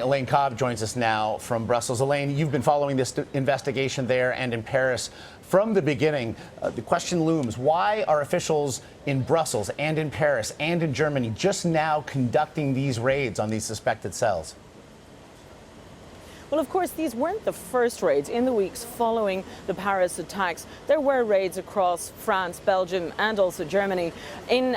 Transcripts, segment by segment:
Elaine Cobbe joins us now from Brussels. Elaine, you've been following this investigation there and in Paris from the beginning. The question looms, why are officials in Brussels and in Paris and in Germany just now conducting these raids on these suspected cells? Well, of course, these weren't the first raids. In the weeks following the Paris attacks, there were raids across France, Belgium, and also Germany. In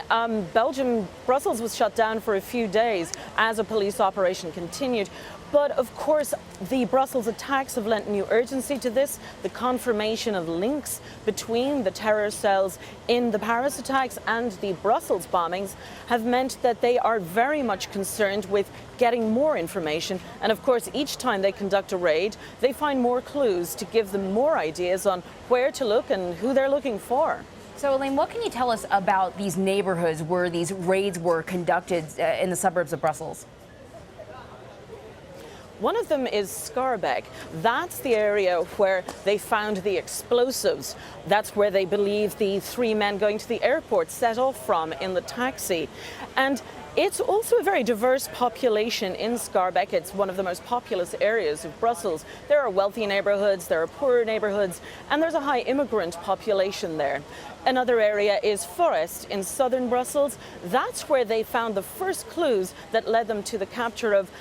Belgium, Brussels was shut down for a few days as a police operation continued. But of course, the Brussels attacks have lent new urgency to this. The confirmation of links between the terror cells in the Paris attacks and the Brussels bombings have meant that they are very much concerned with getting more information. And of course, each time they conduct a raid, they find more clues to give them more ideas on where to look and who they're looking for. So, Elaine, what can you tell us about these neighborhoods where these raids were conducted in the suburbs of Brussels? One of them is Schaerbeek. That's the area where they found the explosives. That's where they believe the three men going to the airport set off from in the taxi. And it's also a very diverse population in Schaerbeek. It's one of the most populous areas of Brussels. There are wealthy neighborhoods, there are poorer neighborhoods, and there's a high immigrant population there. Another area is Forest in southern Brussels. That's where they found the first clues that led them to the capture of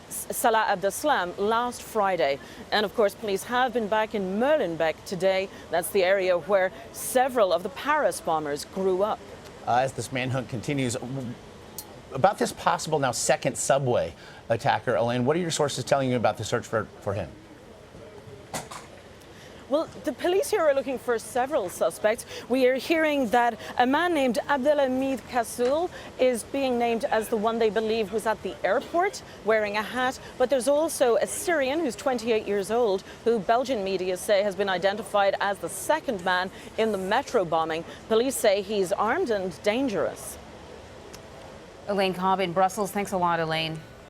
Salah Abdeslam last Friday. And of course, police have been back in Molenbeek today. That's the area where several of the Paris bombers grew up. As this manhunt continues, about this possible now second subway attacker, Elaine, what are your sources telling you about the search for him? Well, the police here are looking for several suspects. We are hearing that a man named Abdelhamid Kassoul is being named as the one they believe was at the airport wearing a hat. But there's also a Syrian who's 28 years old, who Belgian media say has been identified as the second man in the metro bombing. Police say he's armed and dangerous. Elaine Cobbe in Brussels. Thanks a lot, Elaine.